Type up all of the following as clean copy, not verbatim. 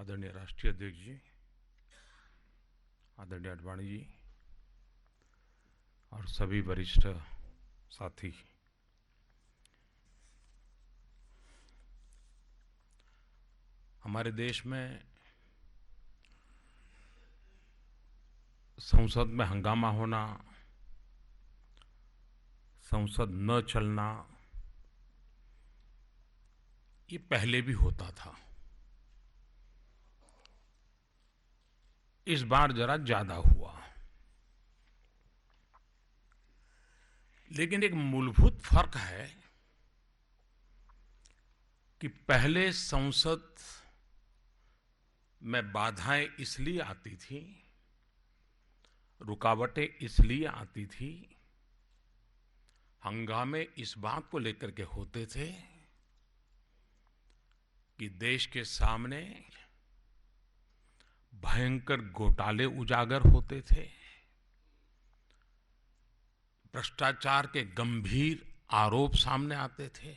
आदरणीय राष्ट्रीय अध्यक्ष जी, आदरणीय आडवाणी जी और सभी वरिष्ठ साथी, हमारे देश में संसद में हंगामा होना, संसद न चलना, ये पहले भी होता था। इस बार जरा ज्यादा हुआ, लेकिन एक मूलभूत फर्क है कि पहले संसद में बाधाएं इसलिए आती थी, रुकावटें इसलिए आती थी, हंगामे इस बात को लेकर के होते थे कि देश के सामने भयंकर घोटाले उजागर होते थे, भ्रष्टाचार के गंभीर आरोप सामने आते थे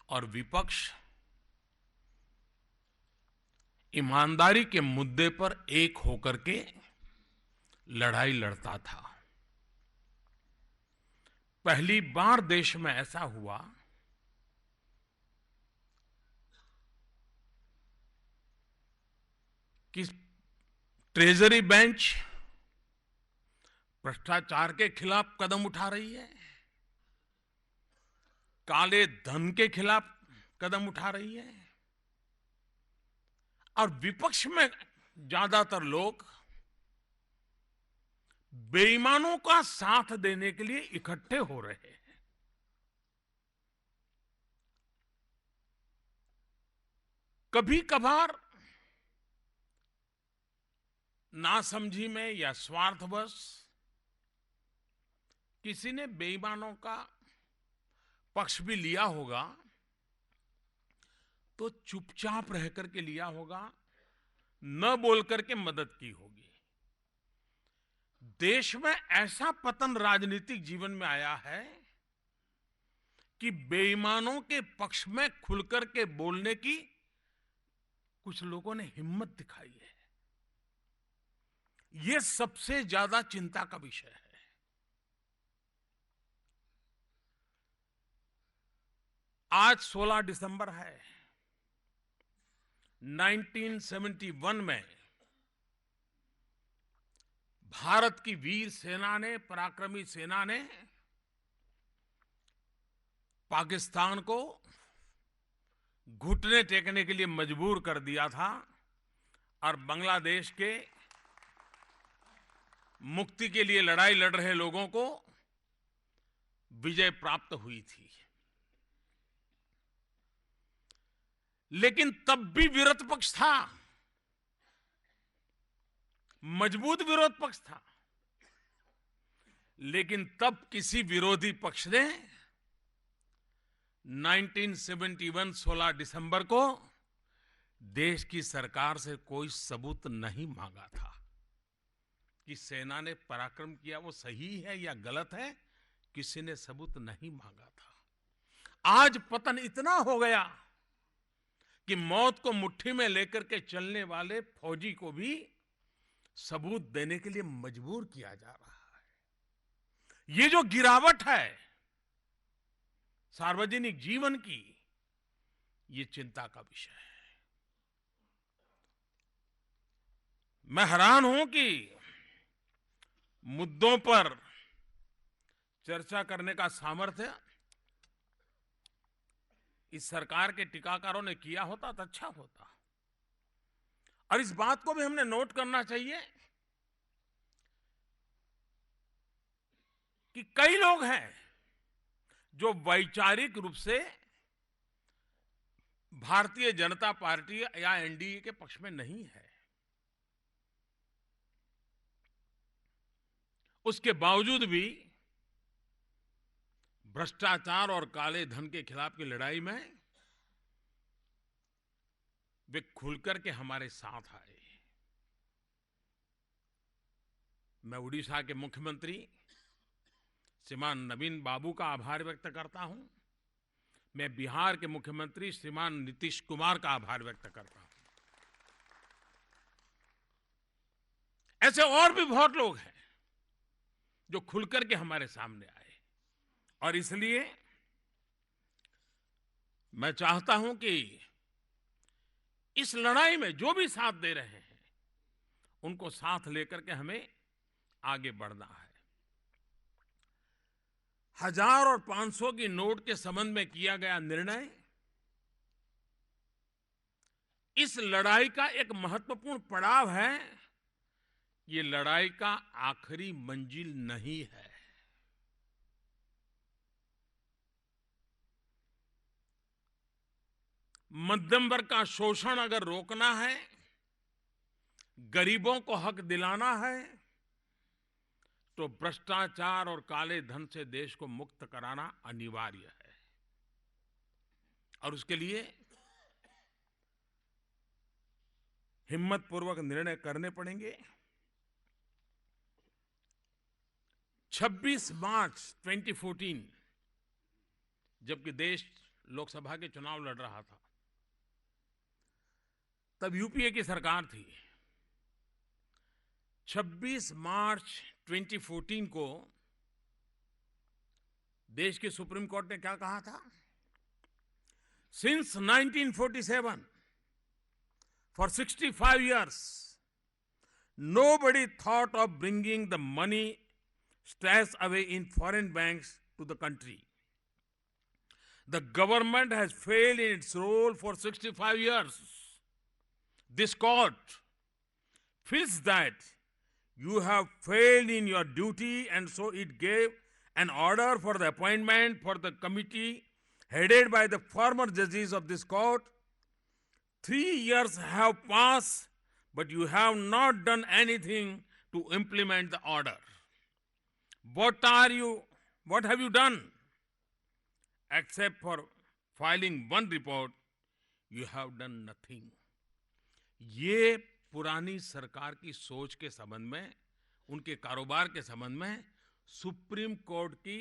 और विपक्ष ईमानदारी के मुद्दे पर एक होकर के लड़ाई लड़ता था। पहली बार देश में ऐसा हुआ कि ट्रेजरी बेंच भ्रष्टाचार के खिलाफ कदम उठा रही है, काले धन के खिलाफ कदम उठा रही है और विपक्ष में ज्यादातर लोग बेईमानों का साथ देने के लिए इकट्ठे हो रहे हैं। कभी कभार नासमझी में या स्वार्थवश किसी ने बेईमानों का पक्ष भी लिया होगा, तो चुपचाप रह करके लिया होगा, न बोल करके मदद की होगी। देश में ऐसा पतन राजनीतिक जीवन में आया है कि बेईमानों के पक्ष में खुलकर के बोलने की कुछ लोगों ने हिम्मत दिखाई है। ये सबसे ज्यादा चिंता का विषय है। आज 16 दिसंबर है। 1971 में भारत की वीर सेना ने, पराक्रमी सेना ने पाकिस्तान को घुटने टेकने के लिए मजबूर कर दिया था और बांग्लादेश के मुक्ति के लिए लड़ाई लड़ रहे लोगों को विजय प्राप्त हुई थी। लेकिन तब भी विरोध पक्ष था, मजबूत विरोध पक्ष था, लेकिन तब किसी विरोधी पक्ष ने 1971 16 दिसंबर को देश की सरकार से कोई सबूत नहीं मांगा था कि सेना ने पराक्रम किया वो सही है या गलत है। किसी ने सबूत नहीं मांगा था। आज पतन इतना हो गया कि मौत को मुट्ठी में लेकर के चलने वाले फौजी को भी सबूत देने के लिए मजबूर किया जा रहा है। ये जो गिरावट है सार्वजनिक जीवन की, ये चिंता का विषय है। मैं हैरान हूं कि मुद्दों पर चर्चा करने का सामर्थ्य इस सरकार के टीकाकारों ने किया होता तो अच्छा होता। और इस बात को भी हमने नोट करना चाहिए कि कई लोग हैं जो वैचारिक रूप से भारतीय जनता पार्टी या एनडीए के पक्ष में नहीं है, उसके बावजूद भी भ्रष्टाचार और काले धन के खिलाफ की लड़ाई में वे खुलकर के हमारे साथ आए। मैं उड़ीसा के मुख्यमंत्री श्रीमान नवीन बाबू का आभार व्यक्त करता हूं। मैं बिहार के मुख्यमंत्री श्रीमान नीतीश कुमार का आभार व्यक्त करता हूं। ऐसे और भी बहुत लोग हैं जो खुलकर के हमारे सामने आए। और इसलिए मैं चाहता हूं कि इस लड़ाई में जो भी साथ दे रहे हैं उनको साथ लेकर के हमें आगे बढ़ना है। 1000 और 500 की नोट के संबंध में किया गया निर्णय इस लड़ाई का एक महत्वपूर्ण पड़ाव है। ये लड़ाई का आखिरी मंजिल नहीं है। मध्यम वर्ग का शोषण अगर रोकना है, गरीबों को हक दिलाना है, तो भ्रष्टाचार और काले धन से देश को मुक्त कराना अनिवार्य है। और उसके लिए हिम्मतपूर्वक निर्णय करने पड़ेंगे। 26 मार्च 2014 जबकि देश लोकसभा के चुनाव लड़ रहा था, तब यूपीए की सरकार थी। 26 मार्च 2014 को देश के सुप्रीम कोर्ट ने क्या कहा था? Since 1947 for 65 years nobody thought of bringing the money stashed away in foreign banks to the country. The government has failed in its role for 65 years. This court feels that you have failed in your duty, and so it gave an order for the appointment for the committee headed by the former judges of this court. 3 years have passed, but you have not done anything to implement the order. What have you done? Except for filing one report, you have done nothing. ये पुरानी सरकार की सोच के संबंध में, उनके कारोबार के संबंध में सुप्रीम कोर्ट की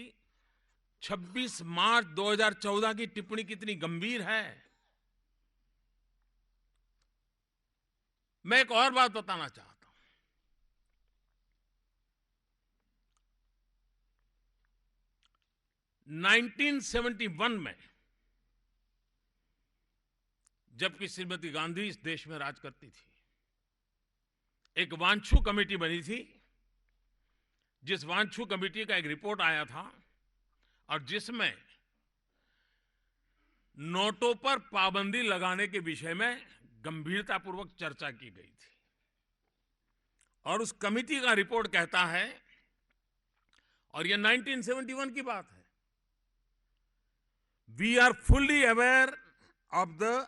26 मार्च 2014 की टिप्पणी कितनी गंभीर है। मैं एक और बात बताना चाहता हूं। 1971 में जबकि श्रीमती गांधी इस देश में राज करती थी, एक वांछू कमेटी बनी थी, जिस वांछू कमेटी का एक रिपोर्ट आया था और जिसमें नोटों पर पाबंदी लगाने के विषय में गंभीरतापूर्वक चर्चा की गई थी। और उस कमेटी का रिपोर्ट कहता है, और यह 1971 की बात है, we are fully aware of the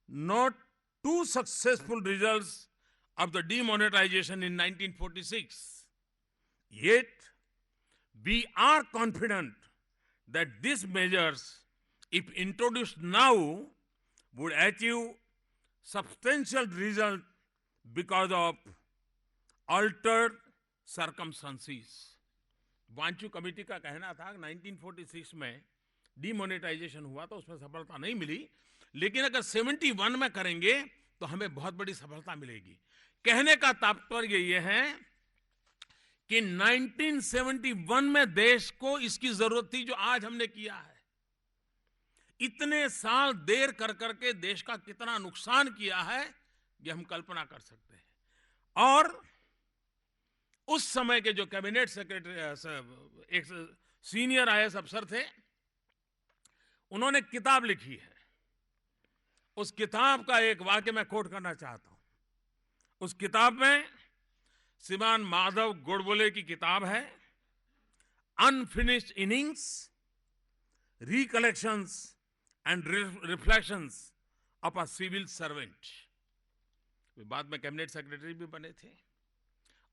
not too successful results of the demonetization in 1946. Yet, we are confident that these measures, if introduced now, would achieve substantial result because of altered circumstances. Wanchu committee का कहना था 1946 में demonetisation हुआ तो उसमें सफलता नहीं मिली, लेकिन अगर 71 में करेंगे तो हमें बहुत बड़ी सफलता मिलेगी। कहने का तात्पर्य यह है कि 1971 में देश को इसकी जरूरत थी जो आज हमने किया है। इतने साल देर कर करके देश का कितना नुकसान किया है ये हम कल्पना कर सकते हैं। और उस समय के जो कैबिनेट सेक्रेटरी, एक सीनियर आईएएस अफसर थे, उन्होंने किताब लिखी है। उस किताब का एक वाक्य मैं कोट करना चाहता हूं। उस किताब में श्रीमान माधव गोडबोले की किताब है, unfinished innings, recollections and reflections of a civil servant. वे बाद में कैबिनेट सेक्रेटरी भी बने थे।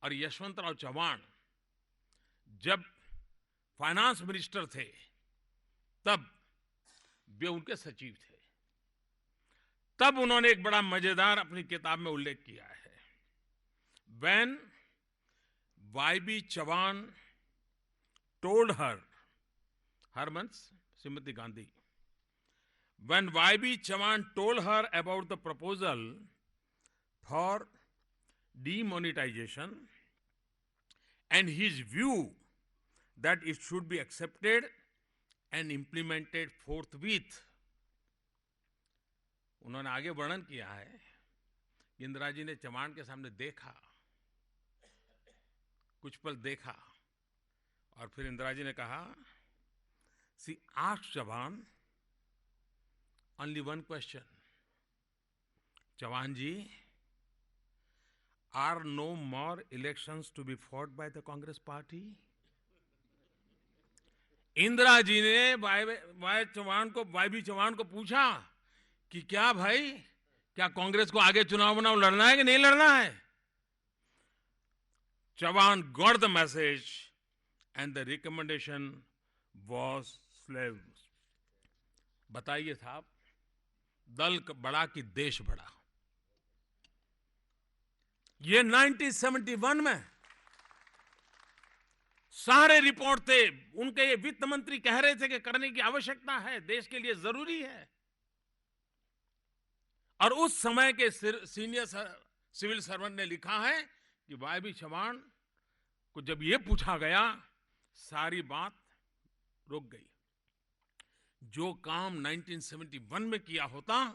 और यशवंतराव चव्हाण जब फाइनेंस मिनिस्टर थे तब वे उनके सचिव थे। तब उन्होंने एक बड़ा मजेदार अपनी किताब में उल्लेख किया है। When Y.B. Chavan told her means Srimati Gandhi, when Y.B. Chavan told her about the proposal for demonetization and his view that it should be accepted and implemented forthwith. उन्होंने आगे वर्णन किया है कि इंदिरा जी ने चव्हाण के सामने देखा, कुछ पल देखा, और फिर इंदिरा जी ने कहा, she asked Chavan only one question, Chavan ji, are no more elections to be fought by the Congress party? Indira ji ने वाई बी चव्हाण को पूछा कि क्या भाई, क्या कांग्रेस को आगे चुनाव लड़ना है कि नहीं लड़ना है? Chavan got the message and the recommendation was slave. बताइए साहब, दल बड़ा कि देश बड़ा? ये 1971 में सारे रिपोर्ट थे उनके, ये वित्त मंत्री कह रहे थे कि करने की आवश्यकता है, देश के लिए जरूरी है। और उस समय के सीनियर सिविल सर्वेंट ने लिखा है कि वाई.बी. चव्हाण को जब ये पूछा गया, सारी बात रुक गई। जो काम 1971 में किया होता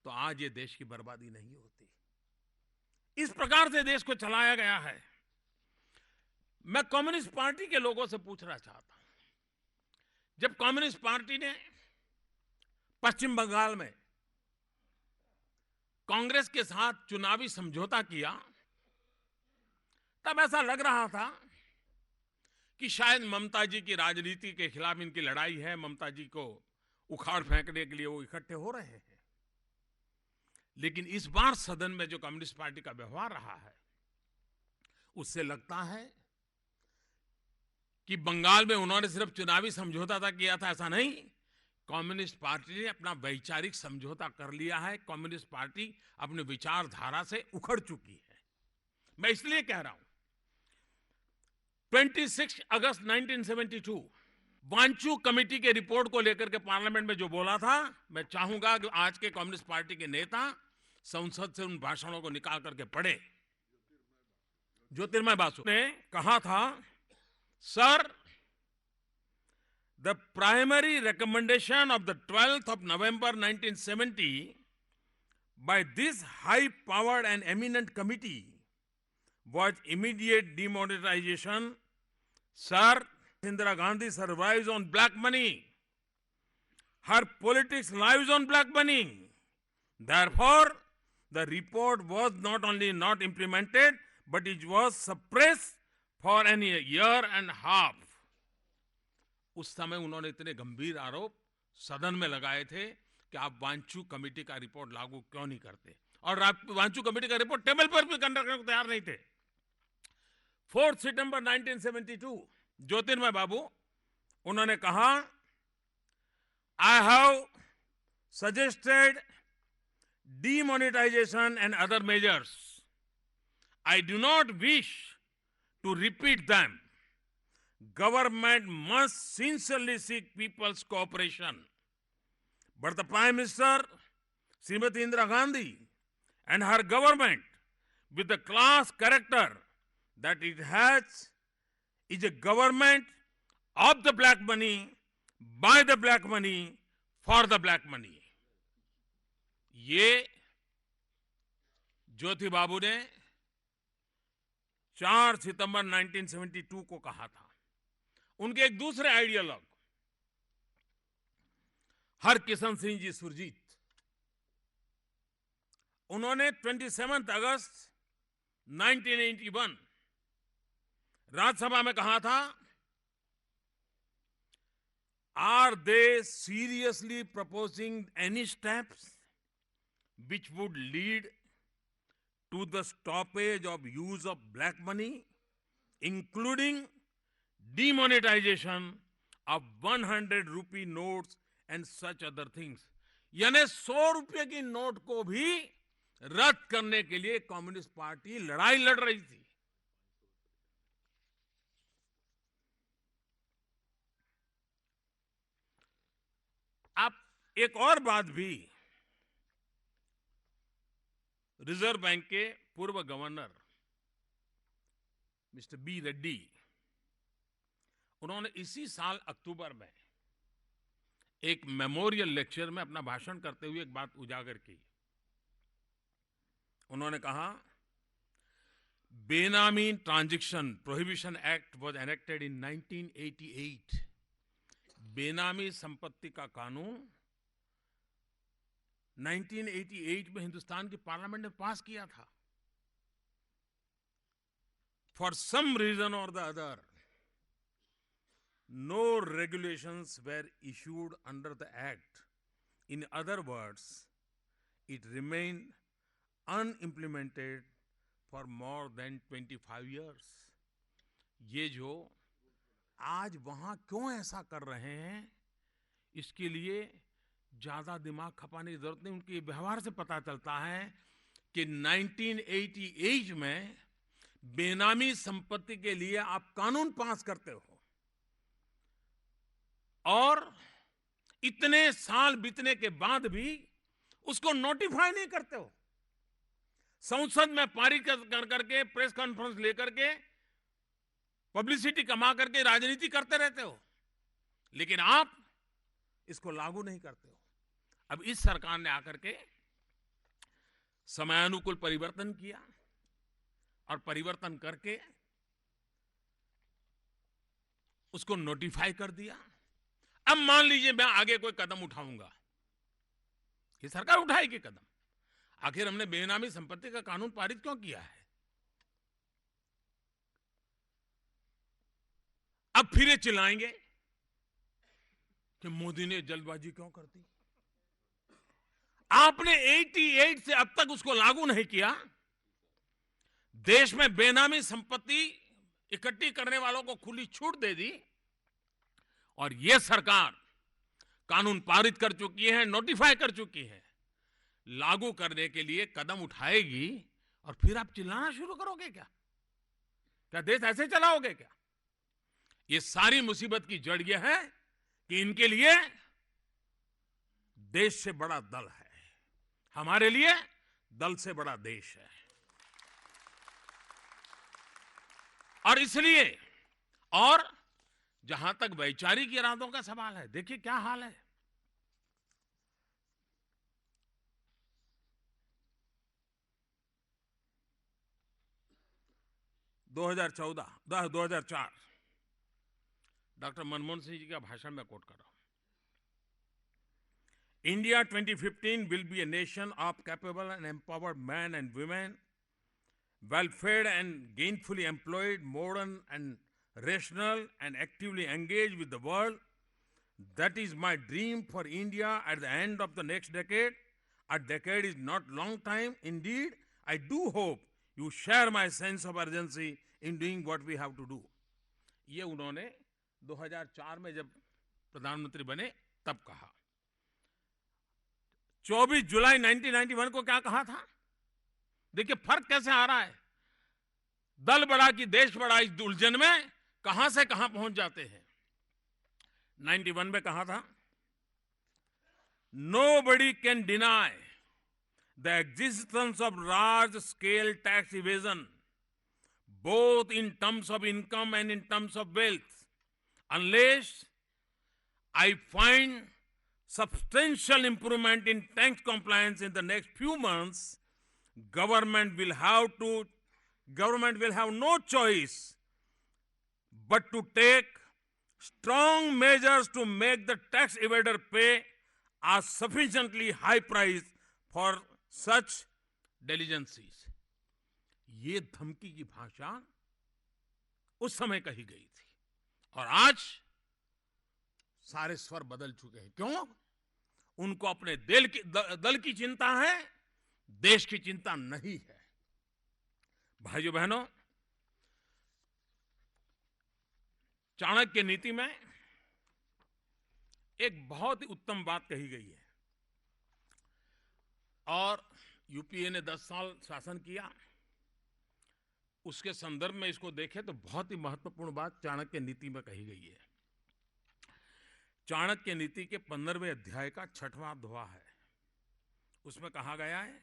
तो आज ये देश की बर्बादी नहीं होती। इस प्रकार से देश को चलाया गया है। मैं कम्युनिस्ट पार्टी के लोगों से पूछना चाहता हूं, जब कम्युनिस्ट पार्टी ने पश्चिम बंगाल में कांग्रेस के साथ चुनावी समझौता किया, तब ऐसा लग रहा था कि शायद ममता जी की राजनीति के खिलाफ इनकी लड़ाई है, ममता जी को उखाड़ फेंकने के लिए वो इकट्ठे हो रहे हैं। लेकिन इस बार सदन में जो कम्युनिस्ट पार्टी का व्यवहार रहा है, उससे लगता है कि बंगाल में उन्होंने सिर्फ चुनावी समझौता किया था, ऐसा नहीं। कम्युनिस्ट पार्टी ने अपना वैचारिक समझौता कर लिया है। कम्युनिस्ट पार्टी अपनी विचारधारा से उखड़ चुकी है। मैं इसलिए कह रहा हूं, 26 अगस्त 1972 वांचू कमेटी के रिपोर्ट को लेकर के पार्लियामेंट में जो बोला था, मैं चाहूंगा कि आज के कम्युनिस्ट पार्टी के नेता संसद से उन भाषणों को निकाल करके पढ़े। ज्योतिर्मय बासु ने कहा था, sir, the primary recommendation of the 12th of November 1970 by this high powered and eminent committee was immediate demonetization. Sir, Indira Gandhi survives on black money. Her politics lives on black money. Therefore, the report was not only not implemented, but it was suppressed for a year and a half. उस समय उन्होंने इतने गंभीर आरोप सदन में लगाए थे कि आप वांचू कमेटी का रिपोर्ट लागू क्यों नहीं करते, और वांचू कमेटी का रिपोर्ट टेबल पर भी करने को तैयार नहीं थे। 4 सितंबर 1972 ज्योतिर्मय बाबू, उन्होंने कहा, I have suggested demonetization and other measures. I do not wish to repeat them. Government must sincerely seek people's cooperation. But the Prime Minister, Srimati Indira Gandhi, and her government, with the class character that it has, is a government of the black money, by the black money, for the black money. ये ज्योति बाबू ने 4 सितंबर 1972 को कहा था। उनके एक दूसरे ideologue Harkishan Singh ji Surjeet, उन्होंने 27 अगस्त 1981 राज्यसभा में कहा था, are they seriously proposing any steps which would lead to the stoppage of use of black money, including demonetization of 100 rupee notes and such other things. यानी 100 रुपए की नोट को भी रद्द करने के लिए कम्युनिस्ट पार्टी लड़ाई लड़ रही थी। अब एक और बात भी, रिजर्व बैंक के पूर्व गवर्नर मिस्टर बी रेड्डी, उन्होंने इसी साल अक्टूबर में एक मेमोरियल लेक्चर में अपना भाषण करते हुए एक बात उजागर की। उन्होंने कहा, बेनामी transaction prohibition act was enacted इन 1988। बेनामी संपत्ति का कानून 1988 में हिंदुस्तान की पार्लियामेंट ने पास किया था। फॉर सम रीजन और the other, no regulations were issued under the act. In other words, it remained unimplemented for more than 25 years. ये जो आज वहां क्यों ऐसा कर रहे हैं, इसके लिए ज्यादा दिमाग खपाने की जरूरत नहीं। उनके व्यवहार से पता चलता है कि 1988 में बेनामी संपत्ति के लिए आप कानून पास करते हो और इतने साल बीतने के बाद भी उसको नोटिफाई नहीं करते हो। संसद में पारित कर करके, प्रेस कॉन्फ्रेंस लेकर के, पब्लिसिटी कमा करके राजनीति करते रहते हो, लेकिन आप इसको लागू नहीं करते हो। अब इस सरकार ने आकर के समयानुकूल परिवर्तन किया और परिवर्तन करके उसको नोटिफाई कर दिया। अब मान लीजिए मैं आगे कोई कदम उठाऊंगा, ये सरकार उठाएगी कदम। आखिर हमने बेनामी संपत्ति का कानून पारित क्यों किया है? अब फिर ये चिल्लाएंगे कि मोदी ने जल्दबाजी क्यों कर दी। आपने 88 से अब तक उसको लागू नहीं किया। देश में बेनामी संपत्ति इकट्ठी करने वालों को खुली छूट दे दी और यह सरकार कानून पारित कर चुकी है, नोटिफाई कर चुकी है, लागू करने के लिए कदम उठाएगी और फिर आप चिल्लाना शुरू करोगे क्या? क्या देश ऐसे चलाओगे क्या? ये सारी मुसीबत की जड़ यह है कि इनके लिए देश से बड़ा दल है, हमारे लिए दल से बड़ा देश है। और इसलिए, और जहां तक वैचारिक इरादों का सवाल है, देखिए क्या हाल है। दो 2004 डॉक्टर मनमोहन सिंह जी का भाषण में कोट कर रहा हूं। India 2015 will be a nation of capable and empowered men and women, well-fed and gainfully employed, modern and rational and actively engaged with the world. That is my dream for India at the end of the next decade. A decade is not long time. Indeed, I do hope you share my sense of urgency in doing what we have to do. ये उन्होंने 2004 में जब प्रधानमंत्री बने तब कहा। 24 जुलाई 1991 को क्या कहा था? देखिए फर्क कैसे आ रहा है। दल बड़ा कि देश बड़ा, इस उलझन में कहां से कहां पहुंच जाते हैं। 91 में कहा था, nobody can deny the existence of large scale tax evasion both in terms of income and in terms of wealth unless I find substantial improvement in tax compliance in the next few months. Government will have no choice but to take strong measures to make the tax evader pay a sufficiently high price for such diligencies. ये धमकी की भाषा उस समय कही गई थी और आज सारे स्वर बदल चुके हैं। क्यों? उनको अपने दल की चिंता है, देश की चिंता नहीं है। भाइयों बहनों, चाणक्य नीति में एक बहुत ही उत्तम बात कही गई है और यूपीए ने 10 साल शासन किया। उसके संदर्भ में इसको देखें तो बहुत ही महत्वपूर्ण बात चाणक्य नीति में कही गई है। चाणक्य नीति के 15वें अध्याय का 6वां दोहा है। उसमें कहा गया है,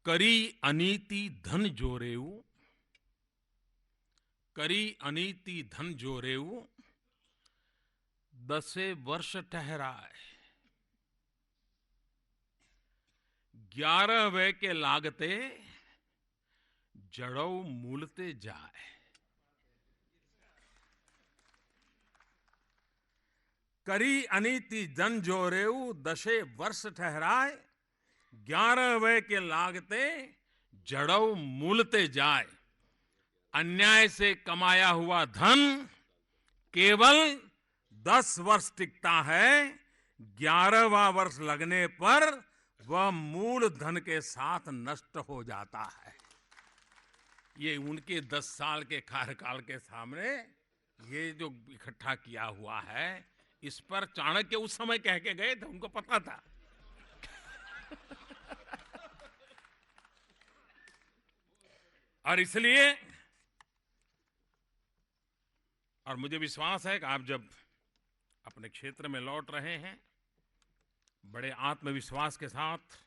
करी अनीति धन जोरेऊ करी अनीति धन जोरेऊ, 10 वर्ष ठहराए। 11 वे के लागते, जड़ऊ मूलते जाए। करी अनीति धन जोरेऊ, 10 वर्ष ठहराए। 11 वे के लागते, जड़ऊ मूलते जाए। अन्याय से कमाया हुआ धन केवल 10 वर्ष टिकता है। 11वां वर्ष लगने पर वह मूल धन के साथ नष्ट हो जाता है। ये उनके 10 साल के कार्यकाल के सामने ये जो इकट्ठा किया हुआ है, इस पर चाणक्य उस समय कह के गए थे, उनको पता था। और इसलिए, और मुझे विश्वास है कि आप जब अपने क्षेत्र में लौट रहे हैं, बड़े आत्मविश्वास के साथ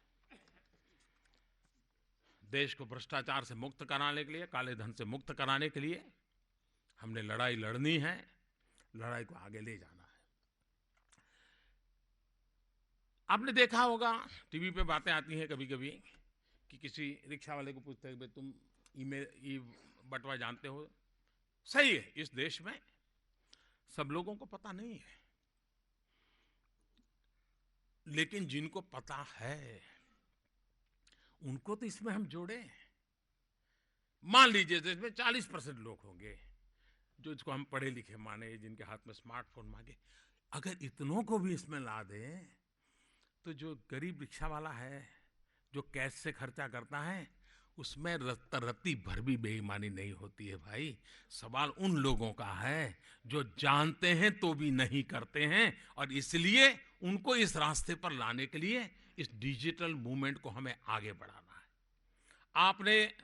देश को भ्रष्टाचार से मुक्त कराने के लिए, काले धन से मुक्त कराने के लिए हमने लड़ाई लड़नी है, लड़ाई को आगे ले जाना है। आपने देखा होगा, टीवी पे बातें आती हैं कभी कभी कि किसी रिक्शा वाले को पूछते हैं, तुम ई बटवा जानते हो? सही है, इस देश में सब लोगों को पता नहीं है, लेकिन जिनको पता है उनको तो इसमें हम जोड़े। मान लीजिए इसमें 40% लोग होंगे जो इसको हम पढ़े लिखे माने, जिनके हाथ में स्मार्टफोन मांगे। अगर इतनों को भी इसमें ला दें तो जो गरीब रिक्शा वाला है, जो कैश से खर्चा करता है, उसमें रत्ती भर भी बेईमानी नहीं होती है भाई। सवाल उन लोगों का है जो जानते हैं तो भी नहीं करते हैं, और इसलिए उनको इस रास्ते पर लाने के लिए इस डिजिटल मूवमेंट को हमें आगे बढ़ाना है। आपने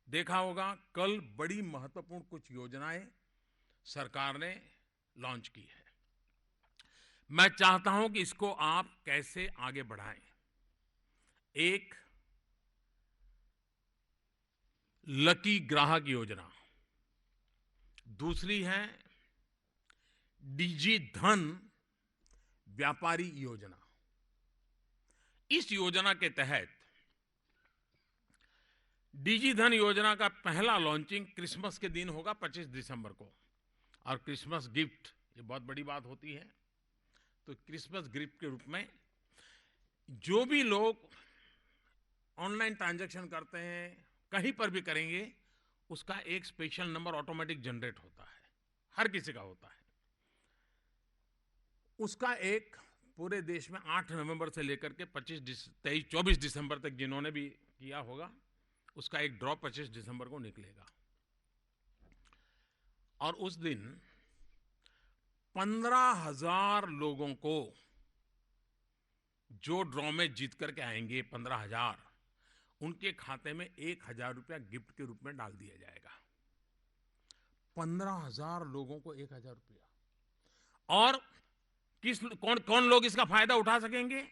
देखा होगा, कल बड़ी महत्वपूर्ण कुछ योजनाएं सरकार ने लॉन्च की है। मैं चाहता हूं कि इसको आप कैसे आगे बढ़ाएं। एक, लकी ग्राहक योजना। दूसरी है डिजी धन व्यापारी योजना। इस योजना के तहत डिजी धन योजना का पहला लॉन्चिंग क्रिसमस के दिन होगा, 25 दिसंबर को। और क्रिसमस गिफ्ट, ये बहुत बड़ी बात होती है, तो क्रिसमस गिफ्ट के रूप में जो भी लोग ऑनलाइन ट्रांजैक्शन करते हैं, कहीं पर भी करेंगे, उसका एक स्पेशल नंबर ऑटोमेटिक जनरेट होता है, हर किसी का होता है। उसका एक पूरे देश में 8 नवंबर से लेकर के 24 दिसंबर तक जिन्होंने भी किया होगा, उसका एक ड्रॉ 25 दिसंबर को निकलेगा। और उस दिन 15,000 लोगों को जो ड्रॉ में जीत करके आएंगे, 15,000, उनके खाते में 1,000 रुपया गिफ्ट के रूप में डाल दिया जाएगा। 15,000 लोगों को 1,000 रुपया। और कौन लोग इसका फायदा उठा सकेंगे?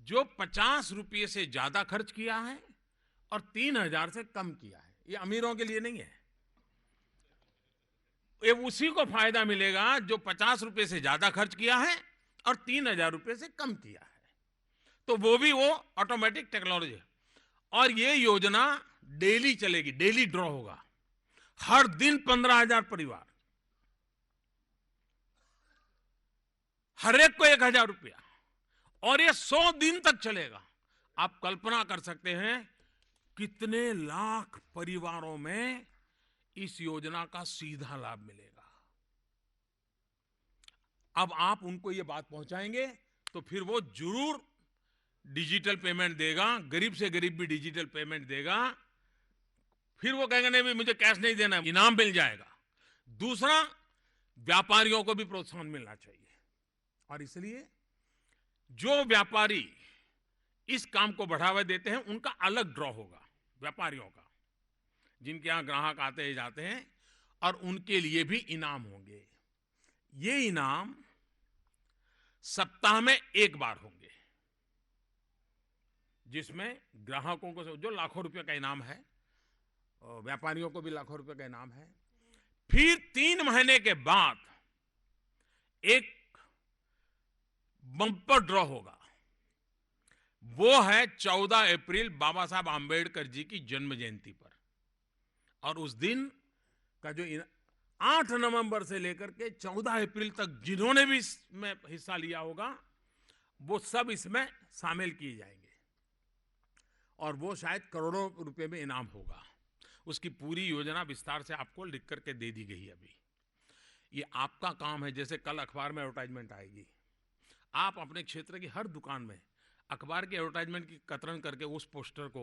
जो 50 रुपये से ज्यादा खर्च किया है और 3,000 से कम किया है। ये अमीरों के लिए नहीं है, ये उसी को फायदा मिलेगा जो 50 रुपये से ज्यादा खर्च किया है और 3,000 रुपये से कम किया है। तो वो ऑटोमेटिक टेक्नोलॉजी है। और ये योजना डेली चलेगी, डेली ड्रॉ होगा, हर दिन 15,000 परिवार, हर एक को 1,000 रुपया, और ये 100 दिन तक चलेगा। आप कल्पना कर सकते हैं कितने लाख परिवारों में इस योजना का सीधा लाभ मिलेगा। अब आप उनको ये बात पहुंचाएंगे तो फिर वो जरूर डिजिटल पेमेंट देगा, गरीब से गरीब भी डिजिटल पेमेंट देगा। फिर वो कहेंगे नहीं, मुझे कैश नहीं देना, इनाम मिल जाएगा। दूसरा, व्यापारियों को भी प्रोत्साहन मिलना चाहिए, और इसलिए जो व्यापारी इस काम को बढ़ावा देते हैं उनका अलग ड्रॉ होगा, व्यापारियों का, जिनके यहां ग्राहक आते जाते हैं, और उनके लिए भी इनाम होंगे। ये इनाम सप्ताह में एक बार होंगे, जिसमें ग्राहकों को जो लाखों रुपए का इनाम है, व्यापारियों को भी लाखों रुपए का इनाम है। फिर 3 महीने के बाद एक बम्पर ड्रॉ होगा। वो है 14 अप्रैल बाबा साहब आंबेडकर जी की जन्म जयंती पर। और उस दिन का जो 8 नवंबर से लेकर के 14 अप्रैल तक जिन्होंने भी इसमें हिस्सा लिया होगा, वो सब इसमें शामिल किए जाएंगे और वो शायद करोड़ों रुपए में इनाम होगा। उसकी पूरी योजना विस्तार से आपको लिख करके दे दी गई है। अभी ये आपका काम है। जैसे कल अखबार में एडवर्टाइजमेंट आएगी, आप अपने क्षेत्र की हर दुकान में अखबार की एडवर्टाइजमेंट की कतरन करके उस पोस्टर को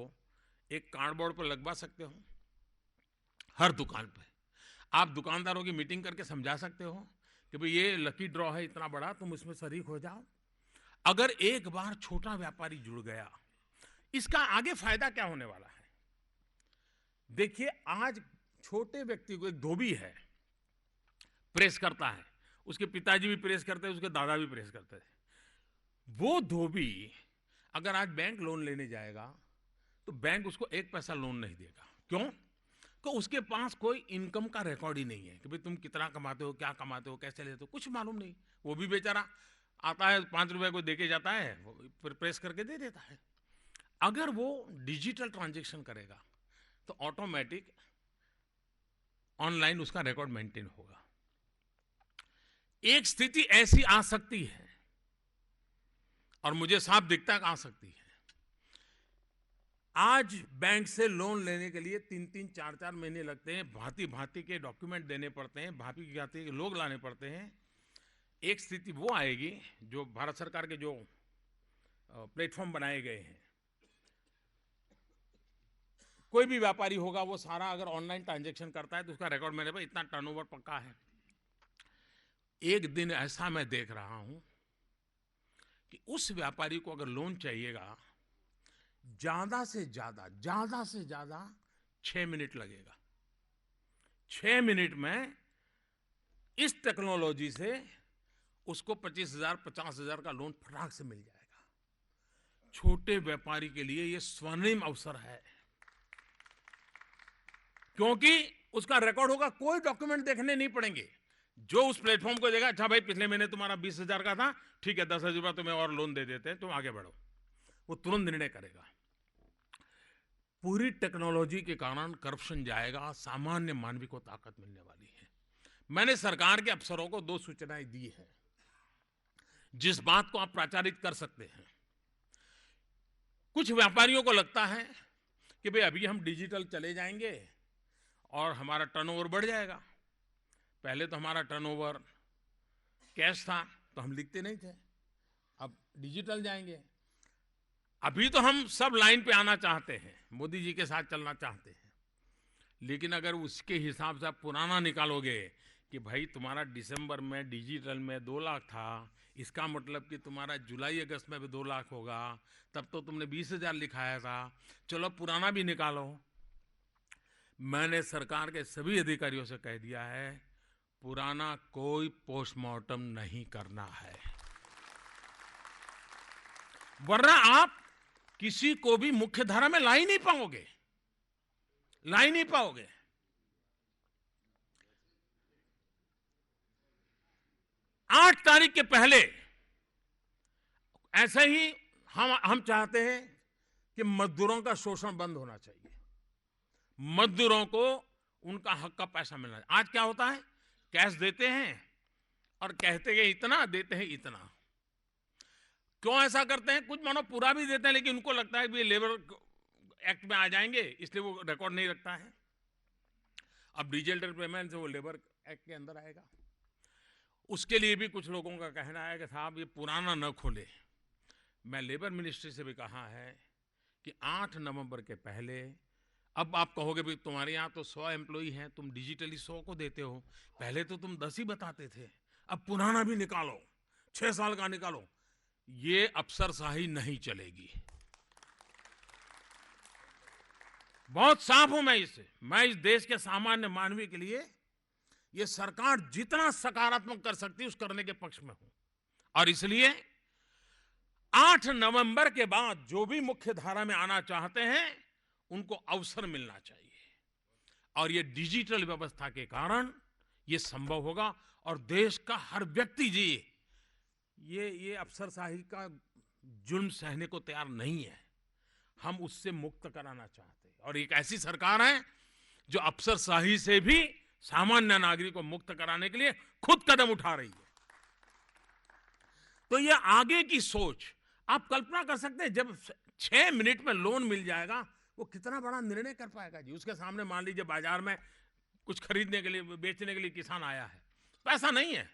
एक कार्डबोर्ड पर लगवा सकते हो। हर दुकान पे आप दुकानदारों की मीटिंग करके समझा सकते हो कि भाई ये लकी ड्रॉ है इतना बड़ा, तुम इसमें शरीक हो जाओ। अगर एक बार छोटा व्यापारी जुड़ गया, इसका आगे फायदा क्या होने वाला है? देखिए, आज छोटे व्यक्ति को, एक धोबी है, प्रेस करता है, उसके पिताजी भी प्रेस करते हैं, उसके दादा भी प्रेस करते थे। वो धोबी अगर आज बैंक लोन लेने जाएगा तो बैंक उसको 1 पैसा लोन नहीं देगा। क्यों? तो उसके पास कोई इनकम का रिकॉर्ड ही नहीं है कि भाई तुम कितना कमाते हो, क्या कमाते हो, कैसे लेते हो, कुछ मालूम नहीं। वो भी बेचारा आता है, 5 रुपए को देके जाता है, फिर प्रेस करके दे देता है। अगर वो डिजिटल ट्रांजैक्शन करेगा तो ऑटोमेटिक ऑनलाइन उसका रिकॉर्ड मेंटेन होगा। एक स्थिति ऐसी आ सकती है, और मुझे साफ दिखता है कि आ सकती है। आज बैंक से लोन लेने के लिए 3-3, 4-4 महीने लगते हैं, भांति भांति के डॉक्यूमेंट देने पड़ते हैं, भांति भांति के लोग लाने पड़ते हैं। एक स्थिति वो आएगी जो भारत सरकार के जो प्लेटफॉर्म बनाए गए हैं, कोई भी व्यापारी होगा वो सारा अगर ऑनलाइन ट्रांजैक्शन करता है तो उसका रिकॉर्ड मेरे पास, इतना टर्नओवर पक्का है। एक दिन ऐसा मैं देख रहा हूं कि उस व्यापारी को अगर लोन चाहिएगा, ज्यादा से ज्यादा 6 मिनट लगेगा। 6 मिनट में इस टेक्नोलॉजी से उसको 25,000, 50,000 का लोन फटाक से मिल जाएगा। छोटे व्यापारी के लिए यह स्वर्णिम अवसर है, क्योंकि उसका रिकॉर्ड होगा, कोई डॉक्यूमेंट देखने नहीं पड़ेंगे। जो उस प्लेटफॉर्म को देगा, अच्छा भाई पिछले महीने तुम्हारा 20,000 का था, ठीक है 10,000 रुपया तुम्हें और लोन दे देते हैं, तुम आगे बढ़ो, वो तुरंत निर्णय करेगा। पूरी टेक्नोलॉजी के कारण करप्शन जाएगा, सामान्य मानवी को ताकत मिलने वाली है। मैंने सरकार के अफसरों को 2 सूचनाएं दी हैं जिस बात को आप प्रचारित कर सकते हैं। कुछ व्यापारियों को लगता है कि भाई अभी हम डिजिटल चले जाएंगे और हमारा टर्नओवर बढ़ जाएगा। पहले तो हमारा टर्नओवर कैश था तो हम लिखते नहीं थे, अब डिजिटल जाएंगे। अभी तो हम सब लाइन पे आना चाहते हैं, मोदी जी के साथ चलना चाहते हैं, लेकिन अगर उसके हिसाब से आप पुराना निकालोगे कि भाई तुम्हारा दिसंबर में डिजिटल में 2 लाख था, इसका मतलब कि तुम्हारा जुलाई अगस्त में भी 2 लाख होगा, तब तो तुमने 20,000 लिखाया था, चलो पुराना भी निकालो। मैंने सरकार के सभी अधिकारियों से कह दिया है, पुराना कोई पोस्टमार्टम नहीं करना है, वरना आप किसी को भी मुख्य धारा में ला ही नहीं पाओगे, 8 तारीख के पहले ऐसे ही हम चाहते हैं कि मजदूरों का शोषण बंद होना चाहिए, मजदूरों को उनका हक का पैसा मिलना चाहिए। आज क्या होता है, कैश देते हैं और कहते हैं इतना, देते हैं इतना। क्यों ऐसा करते हैं? कुछ मानो पूरा भी देते हैं, लेकिन उनको लगता है कि लेबर एक्ट में आ जाएंगे, इसलिए वो रिकॉर्ड नहीं रखता है। अब डिजिटल पेमेंट से वो लेबर एक्ट के अंदर आएगा। उसके लिए भी कुछ लोगों का कहना है कि साहब ये पुराना न खोले। मैं लेबर मिनिस्ट्री से भी कहा है कि 8 नवंबर के पहले, अब आप कहोगे भाई तुम्हारे यहाँ तो 100 एम्प्लॉई हैं, तुम डिजिटली 100 को देते हो, पहले तो तुम 10 ही बताते थे, अब पुराना भी निकालो, 6 साल का निकालो। ये अफसरशाही नहीं चलेगी। बहुत साफ हूं मैं इससे। मैं इस देश के सामान्य मानवी के लिए ये सरकार जितना सकारात्मक कर सकती है उस करने के पक्ष में हूं, और इसलिए 8 नवंबर के बाद जो भी मुख्य धारा में आना चाहते हैं उनको अवसर मिलना चाहिए। और ये डिजिटल व्यवस्था के कारण ये संभव होगा और देश का हर व्यक्ति जी ये अफसरशाही का जुल्म सहने को तैयार नहीं है। हम उससे मुक्त कराना चाहते हैं और एक ऐसी सरकार है जो अफसरशाही से भी सामान्य नागरिक को मुक्त कराने के लिए खुद कदम उठा रही है। तो ये आगे की सोच आप कल्पना कर सकते हैं, जब 6 मिनट में लोन मिल जाएगा वो कितना बड़ा निर्णय कर पाएगा जी। उसके सामने मान लीजिए बाजार में कुछ खरीदने के लिए बेचने के लिए किसान आया है, पैसा नहीं है,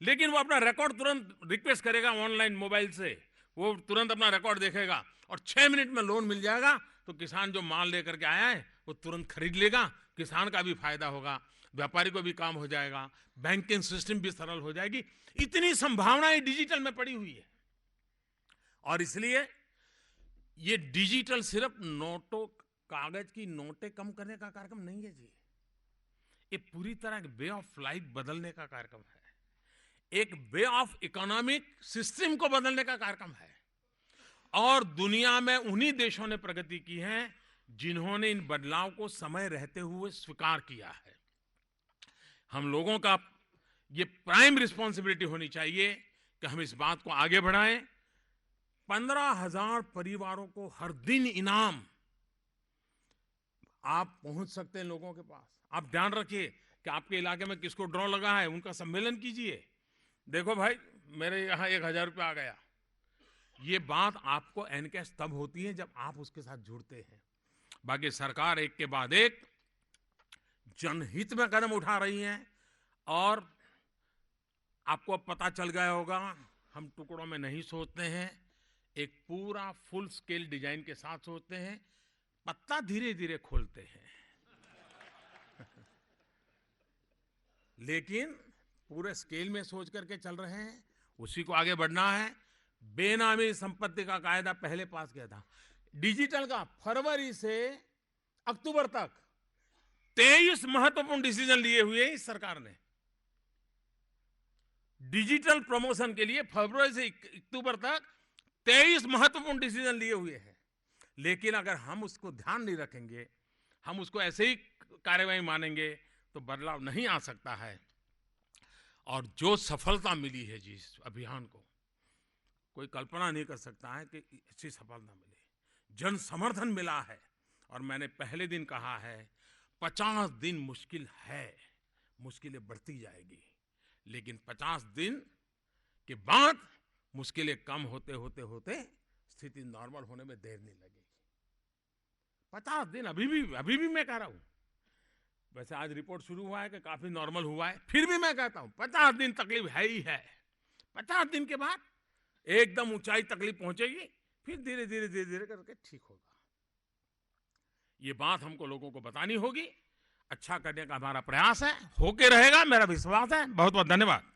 लेकिन वो अपना रिकॉर्ड तुरंत रिक्वेस्ट करेगा ऑनलाइन मोबाइल से, वो तुरंत अपना रिकॉर्ड देखेगा और 6 मिनट में लोन मिल जाएगा। तो किसान जो माल लेकर के आया है वो तुरंत खरीद लेगा, किसान का भी फायदा होगा, व्यापारी को भी काम हो जाएगा, बैंकिंग सिस्टम भी सरल हो जाएगी। इतनी संभावनाएं डिजिटल में पड़ी हुई है और इसलिए ये डिजिटल सिर्फ नोटों, कागज की नोटें कम करने का कार्यक्रम नहीं है जी, ये पूरी तरह वे ऑफ लाइफ बदलने का कार्यक्रम है, एक वे ऑफ इकोनॉमिक सिस्टम को बदलने का कार्यक्रम है। और दुनिया में उन्हीं देशों ने प्रगति की है जिन्होंने इन बदलाव को समय रहते हुए स्वीकार किया है। हम लोगों का ये प्राइम रिस्पॉन्सिबिलिटी होनी चाहिए कि हम इस बात को आगे बढ़ाएं। 15,000 परिवारों को हर दिन इनाम आप पहुंच सकते हैं लोगों के पास। आप ध्यान रखिए कि आपके इलाके में किसको ड्रॉ लगा है, उनका सम्मेलन कीजिए। देखो भाई मेरे यहाँ 1,000 रुपया आ गया। ये बात आपको एनकैश तब होती है जब आप उसके साथ जुड़ते हैं। बाकी सरकार एक के बाद एक जनहित में कदम उठा रही है और आपको पता चल गया होगा, हम टुकड़ों में नहीं सोचते हैं, एक पूरा फुल स्केल डिजाइन के साथ सोचते हैं, पत्ता धीरे धीरे खोलते हैं लेकिन पूरे स्केल में सोच करके चल रहे हैं, उसी को आगे बढ़ना है। बेनामी संपत्ति का कायदा पहले पास किया था, डिजिटल का फरवरी से अक्टूबर तक 23 महत्वपूर्ण डिसीजन लिए हुए हैं इस सरकार ने। डिजिटल प्रमोशन के लिए फरवरी से अक्टूबर तक 23 महत्वपूर्ण डिसीजन लिए हुए हैं। लेकिन अगर हम उसको ध्यान नहीं रखेंगे, हम उसको ऐसे ही कार्यवाही मानेंगे तो बदलाव नहीं आ सकता है। और जो सफलता मिली है जी इस अभियान को, कोई कल्पना नहीं कर सकता है कि ऐसी सफलता मिले। जन समर्थन मिला है और मैंने पहले दिन कहा है 50 दिन मुश्किल है, मुश्किलें बढ़ती जाएगी, लेकिन 50 दिन के बाद मुश्किलें कम होते होते होते स्थिति नॉर्मल होने में देर नहीं लगेगी। 50 दिन अभी भी मैं कह रहा हूं। वैसे आज रिपोर्ट शुरू हुआ है कि काफी नॉर्मल हुआ है, फिर भी मैं कहता हूं 50 दिन तकलीफ है ही है। 50 दिन के बाद एकदम ऊंचाई तकलीफ पहुंचेगी, फिर धीरे धीरे करके ठीक होगा। ये बात हमको लोगों को बतानी होगी। अच्छा करने का हमारा प्रयास है, होके रहेगा, मेरा विश्वास है। बहुत बहुत धन्यवाद।